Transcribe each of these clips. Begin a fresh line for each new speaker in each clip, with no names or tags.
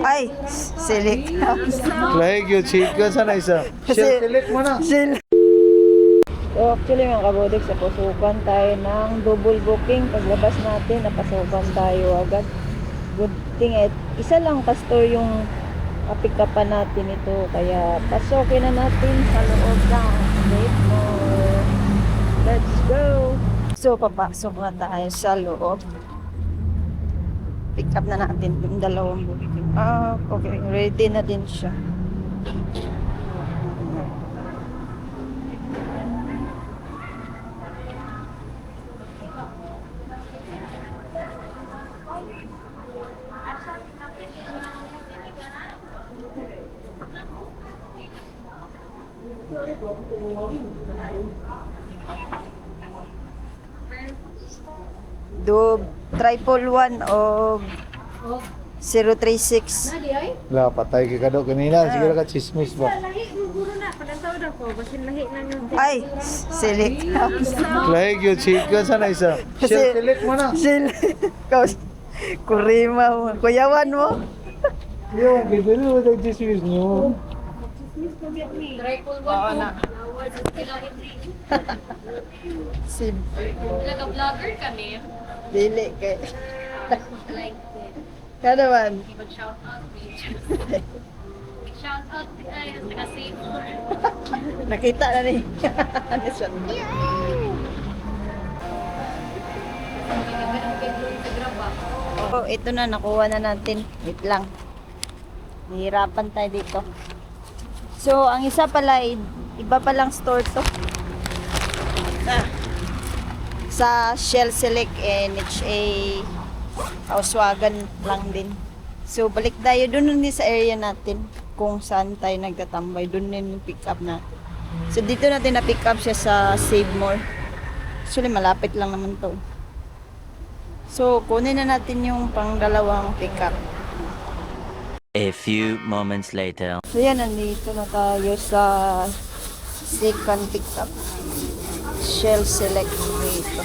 Ay, select.
Lahig yun, chicken. Sana isa. Select mo na.
So actually mga kabodex, sa pasukan tayo ng double booking. Paglabas natin, napasukan tayo agad. Good thing isa lang pastor yung kapikapan natin ito. Kaya pasokin na natin sa loob ng gate mall. Let's go! So papasok na tayo sa loob. Pick up na natin yung dalawang booking. Okay. Ready na din siya. Do triple 1 o 036.
Wala, patay ka do kanina. Siguro ka chismis ba?
Ay, select.
Lahig yun, chicken. Sana isa. Select mo na.
Kurima mo. Kuyawan mo.
Yung, ganda mo tayo chismis nyo.
Oo na. Sim.
Vlogger kami.
Dili kay.
Like
Kada man.
shout out page. Shout out guys, taga-save.
Nakita na ni. Oh, ito na, nakuha na natin. Wait lang. Nahihirapan tayo dito. So, ang isa pala, iba palang store to. Sa Shell Select NHA Auswagan lang din. So, balik tayo doon din sa area natin. Kung saan tayo nagtatambay. Doon din yung pick up natin. So, dito natin na-pick up siya sa Save More. Actually, malapit lang naman to. So, kunin na natin yung pangdalawang pickup.
A few moments later.
So, yan, nandito na tayo sa second pickup. Shell Select dito.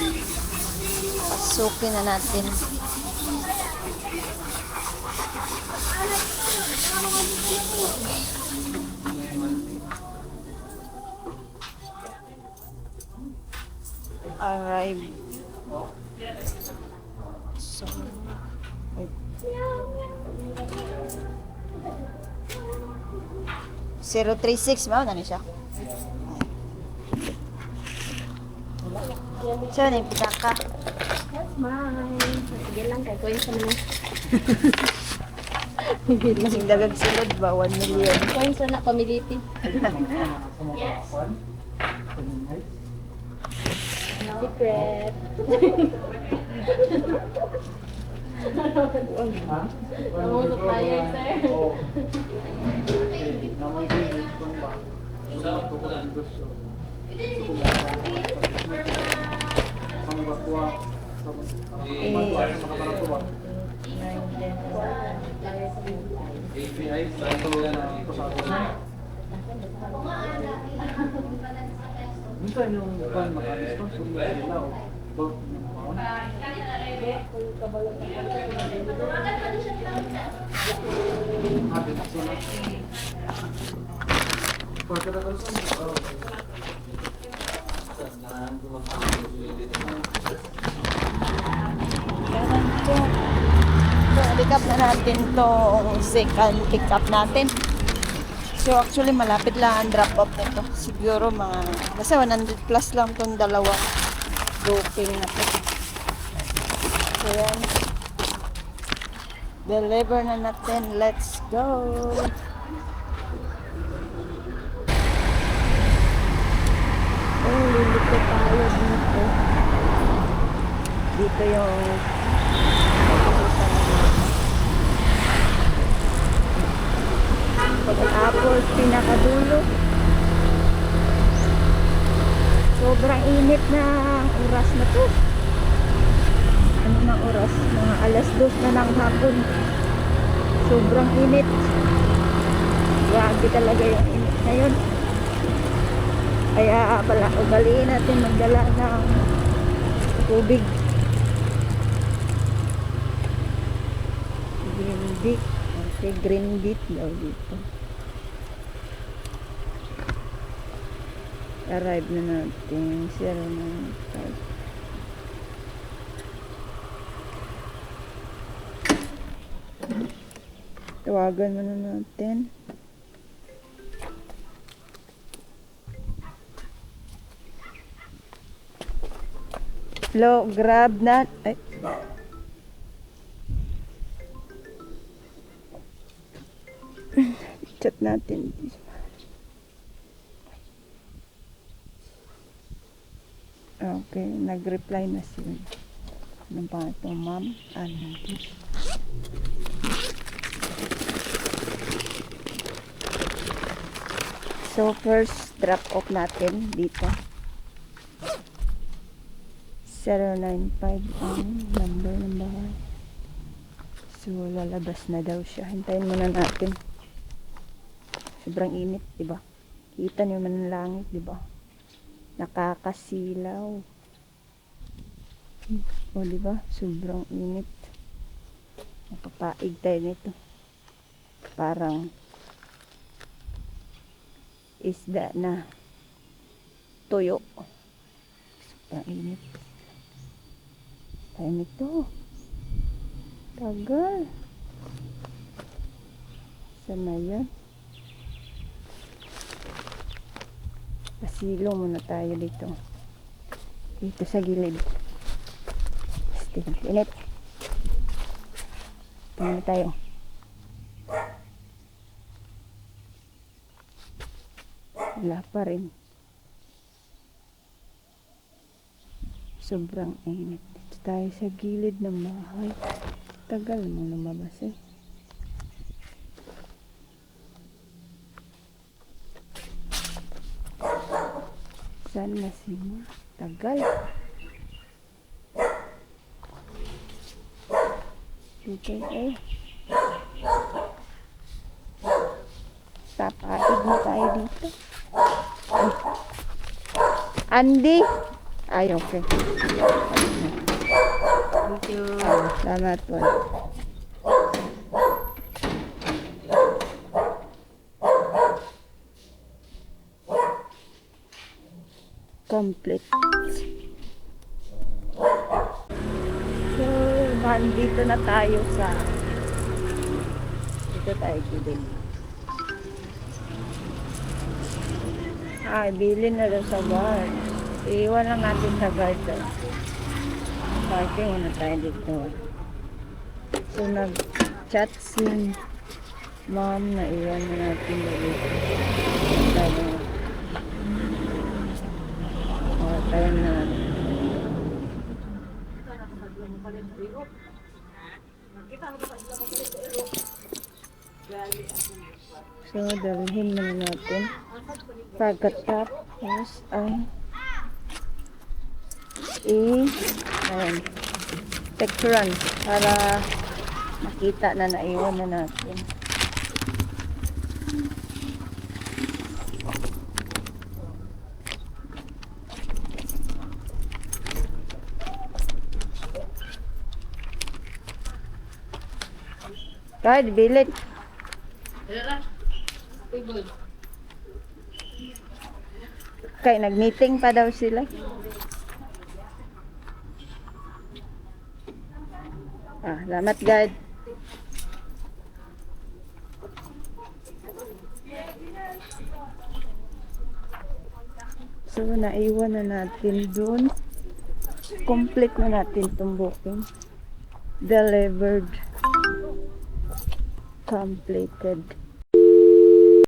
Pasukin na natin. Arrive. So, wait. 036 ba? Ano siya? So, ano yung pitaka?
That's mine. Sige lang, kay Kuya sa mga.
Masing dagag sulod ba? 1 million.
Kuya sa na, pamiliti. Yes. Secret. Ang supplier, sir.
Minsan yung ban makalis to, sumili nila o bulk ng maon.
So, pick up na natin tong second pick up natin. So, actually, malapit lang ang drop off nito. Siguro mga, kasi 100 plus lang tong dalawang booking na to. So, yan. Deliver na natin. Let's go! Oh, lilito tayo dito. Dito yung pagkatapos pinakadulo. Sobrang init na oras na to. Ano na oras? Mga alas 2 na ng hapon. Sobrang init. Grabe talaga yung init ngayon. Kaya pala ugaliin natin magdala ng tubig. Hindi. Okay, green beet daw dito. Arrive na natin. 095. Tawagan muna natin. Hello, grab na. Ay. Chat natin. Okay, nag-reply na sila. Anong pa ito, ma'am? Ano? So, first drop off natin dito. 095 ang number ng bahay. So, lalabas na daw siya. Hintayin muna natin. Sobrang init, diba? Kita niyo man ang langit, diba? Nakakasilaw. O, diba? Sobrang init. Napapaig tayo nito. Parang isda na tuyo. Sobrang init. Tayo nito. Tagal. Saan na yan? Pasilong muna tayo dito. Dito sa gilid. Init. Tingnan tayo. Wala pa rin. Sobrang init. Dito tayo sa gilid ng bahay. Tagal mo lumabas eh. Saan na si Ma? Tagal. Dito eh. Tapaig na tayo dito. Ay. Andy! Ay, okay.
Thank you.
Salamat po. Complete. So, nandito na tayo sa dito tayo gilid. Ay, bilhin na daw sa guard. Iiwan lang natin sa guard daw. Parking muna tayo dito. So, nag-chat si ma'am na iwan na natin dito. Tayo. Tayo na. So, dalhin na natin. Pagkatapos ay ayan, picturean para makita na naiwan na natin. Kahit bilit. Kaya nag-meeting pa daw sila. Salamat guide. So, naiwan na natin dun. Complete na natin itong booking. Delivered. Completed.